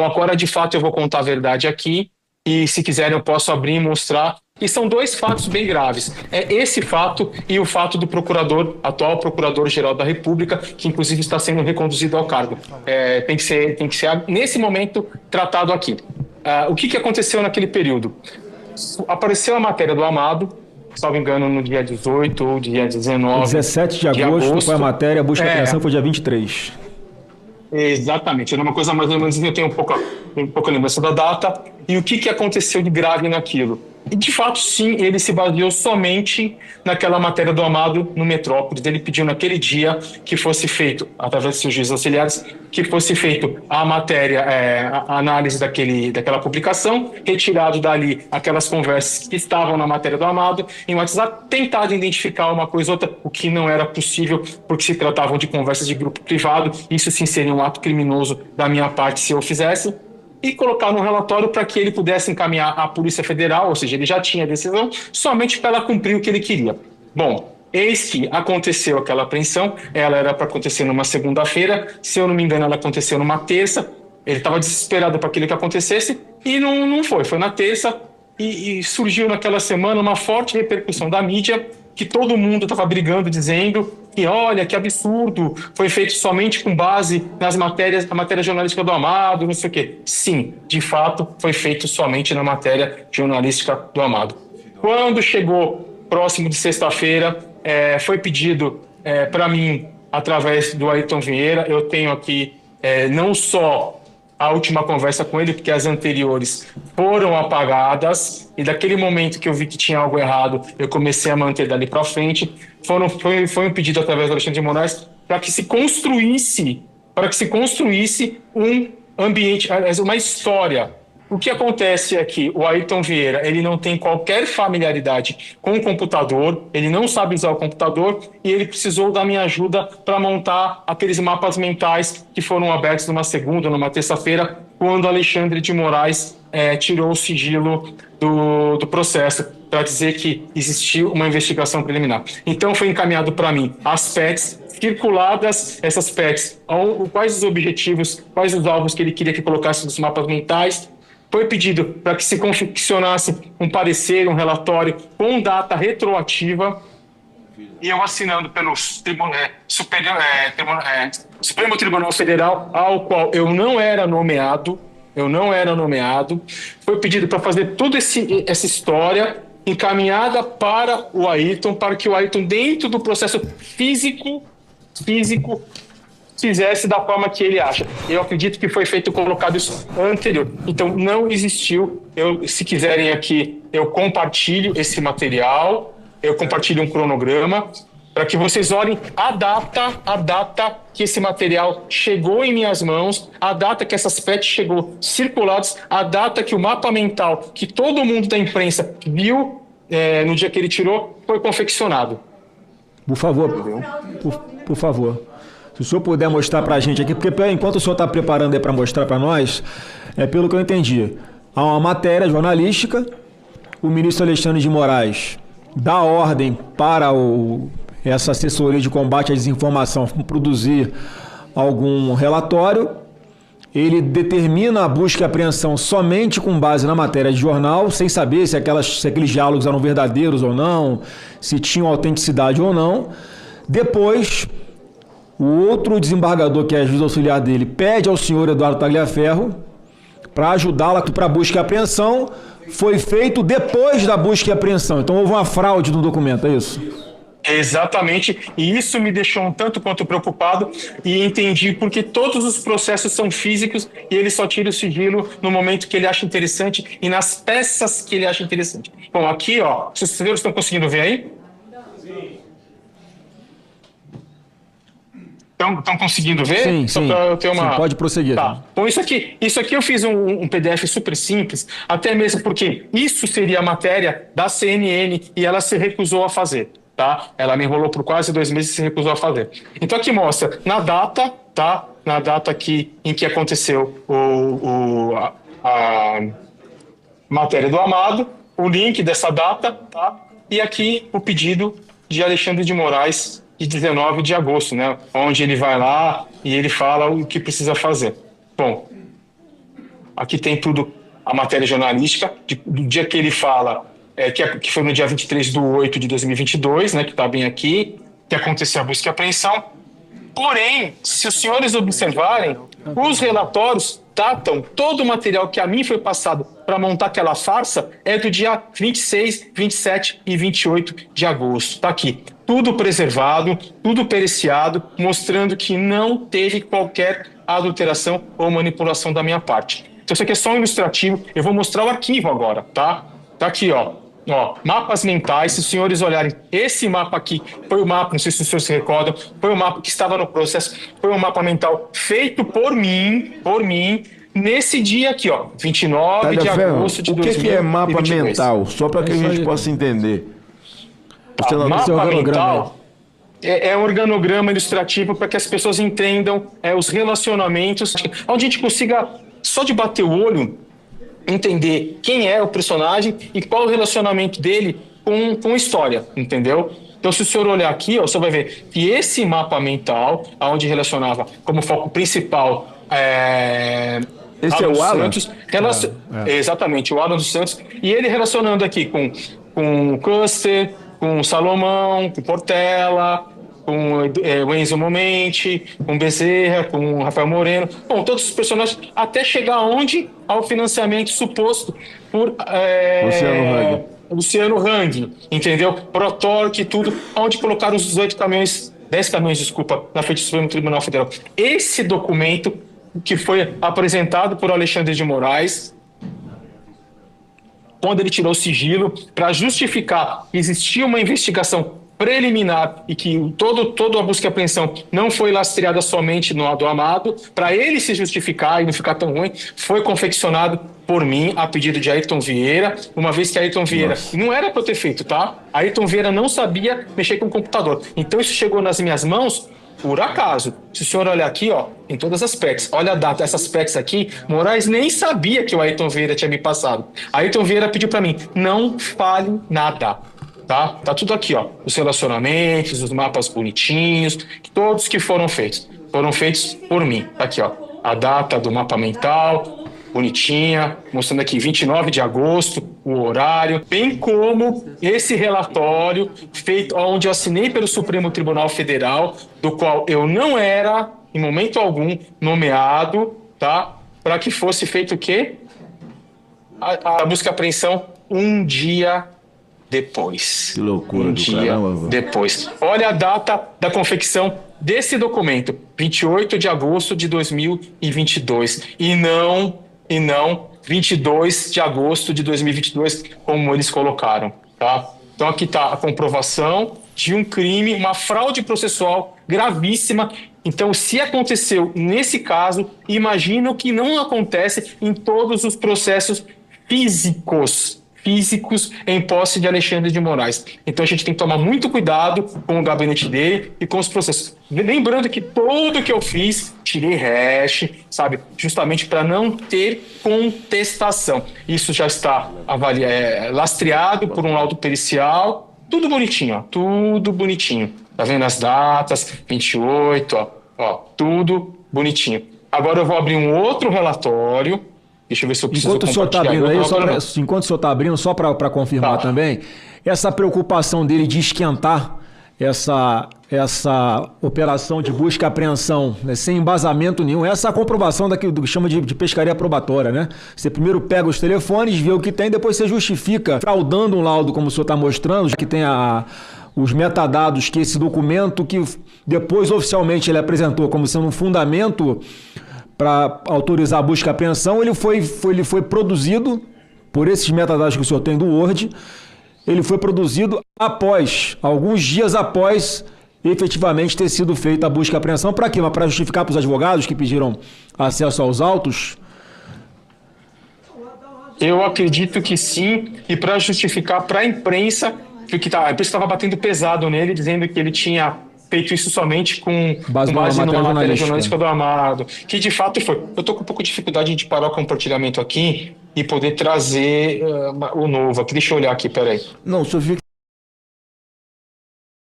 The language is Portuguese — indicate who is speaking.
Speaker 1: Agora, de fato, eu vou contar a verdade aqui e, se quiserem, eu posso abrir e mostrar. E são dois fatos bem graves. É esse fato e o fato do procurador, atual procurador-geral da República, que inclusive está sendo reconduzido ao cargo. Tem que ser nesse momento, tratado aqui. O que aconteceu naquele período? Apareceu a matéria do Amado, salvo engano, no dia 18 ou dia 19
Speaker 2: 17 de agosto foi a matéria, a busca e apreensão foi dia 23.
Speaker 1: Exatamente, era uma coisa mais ou menos, eu tenho um pouco lembrança da data. E o que aconteceu de grave naquilo? E, de fato, sim, ele se baseou somente naquela matéria do Amado no Metrópolis. Ele pediu naquele dia que fosse feito, através de seus juízes auxiliares, que fosse feito a matéria, a análise daquela publicação, retirado dali aquelas conversas que estavam na matéria do Amado, em WhatsApp, tentado identificar uma coisa ou outra, o que não era possível, porque se tratavam de conversas de grupo privado. Isso sim seria um ato criminoso da minha parte se eu fizesse. E colocar no relatório para que ele pudesse encaminhar à Polícia Federal, ou seja, ele já tinha a decisão, somente para ela cumprir o que ele queria. Bom, eis que aconteceu aquela apreensão, ela era para acontecer numa segunda-feira, se eu não me engano ela aconteceu numa terça, ele estava desesperado para aquilo que acontecesse, e não foi na terça, e surgiu naquela semana uma forte repercussão da mídia, que todo mundo estava brigando, dizendo que, olha, que absurdo, foi feito somente com base nas matérias, a matéria jornalística do Amado, não sei o quê. Sim, de fato, foi feito somente na matéria jornalística do Amado. Quando chegou próximo de sexta-feira, foi pedido para mim, através do Ayrton Vieira, eu tenho aqui não só a última conversa com ele, porque as anteriores foram apagadas, e daquele momento que eu vi que tinha algo errado, eu comecei a manter dali para frente. Foi um pedido através do Alexandre de Moraes para que se construísse um ambiente, uma história. O que acontece é que o Ayrton Vieira, ele não tem qualquer familiaridade com o computador, ele não sabe usar o computador, e ele precisou da minha ajuda para montar aqueles mapas mentais que foram abertos numa segunda ou numa terça-feira, quando Alexandre de Moraes tirou o sigilo do processo, para dizer que existiu uma investigação preliminar. Então foi encaminhado para mim as PETs, circuladas essas PETs, quais os objetivos, quais os alvos que ele queria que colocasse nos mapas mentais. Foi pedido para que se confeccionasse um parecer, um relatório com data retroativa, e eu assinando pelo Supremo Tribunal Federal, ao qual eu não era nomeado. Foi pedido para fazer toda essa história encaminhada para o Ayrton, para que o Ayrton, dentro do processo físico, fizesse da forma que ele acha. Eu acredito que foi feito, colocado isso anterior. Então, não existiu. Se quiserem aqui, eu compartilho esse material, eu compartilho um cronograma, para que vocês olhem a data que esse material chegou em minhas mãos, a data que essas PETs chegou circuladas, a data que o mapa mental, que todo mundo da imprensa viu no dia que ele tirou, foi confeccionado.
Speaker 2: Por favor, por favor. Se o senhor puder mostrar para a gente aqui, porque enquanto o senhor está preparando aí para mostrar para nós, pelo que eu entendi, há uma matéria jornalística, o ministro Alexandre de Moraes dá ordem para essa assessoria de combate à desinformação produzir algum relatório, ele determina a busca e apreensão somente com base na matéria de jornal, sem saber se aqueles diálogos eram verdadeiros ou não, se tinham autenticidade ou não. Depois, o outro desembargador, que é juiz auxiliar dele, pede ao senhor Eduardo Tagliaferro para ajudá-la para a busca e apreensão. Foi feito depois da busca e apreensão. Então houve uma fraude no documento, é isso?
Speaker 1: Exatamente, e isso me deixou um tanto quanto preocupado, e entendi porque todos os processos são físicos e ele só tira o sigilo no momento que ele acha interessante e nas peças que ele acha interessante. Bom, aqui, ó, vocês estão conseguindo ver aí? Estão conseguindo ver?
Speaker 2: Sim,
Speaker 1: Só
Speaker 2: sim.
Speaker 1: para eu ter uma...
Speaker 2: Sim, pode prosseguir.
Speaker 1: Tá. Bom, isso aqui eu fiz um PDF super simples, até mesmo porque isso seria a matéria da CNN e ela se recusou a fazer, tá? Ela me enrolou por quase 2 meses e se recusou a fazer. Então aqui mostra na data, tá? Na data aqui em que aconteceu a matéria do Amado, o link dessa data, tá? E aqui o pedido de Alexandre de Moraes, de 19 de agosto, né? Onde ele vai lá e ele fala o que precisa fazer. Bom, Aqui tem tudo, a matéria jornalística, do dia que ele fala, que foi no dia 23/8/2022, né, que está bem aqui, que aconteceu a busca e apreensão. Porém, se os senhores observarem, os relatórios datam todo o material que a mim foi passado para montar aquela farsa é do dia 26, 27 e 28 de agosto. Está aqui. Tudo preservado, tudo periciado, mostrando que não teve qualquer adulteração ou manipulação da minha parte. Então, isso aqui é só um ilustrativo. Eu vou mostrar o arquivo agora, tá? Tá aqui, ó. Mapas mentais, se os senhores olharem, esse mapa aqui foi o mapa, não sei se os senhores se recordam, foi o mapa que estava no processo, foi um mapa mental feito por mim, nesse dia aqui, ó, 29 de agosto de 2022.
Speaker 3: O que é mapa mental? Só para que a gente possa entender.
Speaker 1: Mapa mental é um organograma ilustrativo para que as pessoas entendam os relacionamentos, onde a gente consiga, só de bater o olho, entender quem é o personagem e qual o relacionamento dele com a história, entendeu? Então, se o senhor olhar aqui, ó, você vai ver que esse mapa mental, onde relacionava como foco principal
Speaker 3: esse é o Alan?
Speaker 1: Santos, exatamente, o Alan dos Santos, e ele relacionando aqui com o Custer, com o Salomão, com o Portela, com o Enzo Momenti, com o Bezerra, com o Rafael Moreno, bom, todos os personagens, até chegar onde? Ao financiamento suposto por Luciano Hang, entendeu? Protorque, tudo, onde colocaram os 10 caminhões, na frente do Supremo Tribunal Federal. Esse documento que foi apresentado por Alexandre de Moraes, quando ele tirou o sigilo, para justificar que existia uma investigação preliminar e que toda a busca e apreensão não foi lastreada somente no do Amado, para ele se justificar e não ficar tão ruim, foi confeccionado por mim a pedido de Ayrton Vieira, uma vez que Ayrton Vieira não era para eu ter feito, tá? Ayrton Vieira não sabia mexer com o computador. Então isso chegou nas minhas mãos por acaso. Se o senhor olhar aqui, ó, em todas as PECs, olha a data, essas PECs aqui, Moraes nem sabia que o Ayrton Vieira tinha me passado. Ayrton Vieira pediu para mim, não fale nada. Tá tudo aqui, ó. Os relacionamentos, os mapas bonitinhos, todos que foram feitos por mim. Tá aqui, ó. A data do mapa mental, bonitinha, mostrando aqui 29 de agosto, o horário, bem como esse relatório feito onde eu assinei pelo Supremo Tribunal Federal, do qual eu não era, em momento algum, nomeado, tá? Para que fosse feito o quê? A busca e apreensão um dia depois.
Speaker 3: Que loucura do caramba.
Speaker 1: Depois. Olha a data da confecção desse documento, 28 de agosto de 2022. E não 22 de agosto de 2022, como eles colocaram, tá? Então aqui está a comprovação de um crime, uma fraude processual gravíssima. Então, se aconteceu nesse caso, imagino que não acontece em todos os processos físicos em posse de Alexandre de Moraes. Então a gente tem que tomar muito cuidado com o gabinete dele e com os processos. Lembrando que tudo que eu fiz, tirei hash, sabe? Justamente para não ter contestação. Isso já está lastreado por um laudo pericial. Tudo bonitinho, ó. Tudo bonitinho. Tá vendo as datas? 28, ó. Tudo bonitinho. Agora eu vou abrir um outro relatório. Deixa eu ver se eu preciso
Speaker 2: enquanto o senhor está abrindo aí, enquanto o senhor está abrindo, só para confirmar também, essa preocupação dele de esquentar essa operação de busca e apreensão, né, sem embasamento nenhum, essa é a comprovação daquilo que chama de pescaria probatória, né? Você primeiro pega os telefones, vê o que tem, depois você justifica, fraudando um laudo, como o senhor está mostrando, que tem os metadados que esse documento, que depois oficialmente ele apresentou como sendo um fundamento para autorizar a busca e apreensão, ele foi produzido por esses metadados que o senhor tem do Word, ele foi produzido alguns dias após efetivamente ter sido feita a busca e apreensão. Para quê? Para justificar para os advogados que pediram acesso aos autos?
Speaker 1: Eu acredito que sim, e para justificar para a imprensa, porque a imprensa estava batendo pesado nele, dizendo que ele tinha feito isso somente com base numa matéria jornalística do Amado, que de fato foi. Eu estou com um pouco de dificuldade de parar o compartilhamento aqui e poder trazer o novo aqui. Deixa eu olhar aqui, peraí.
Speaker 3: Não, o senhor fica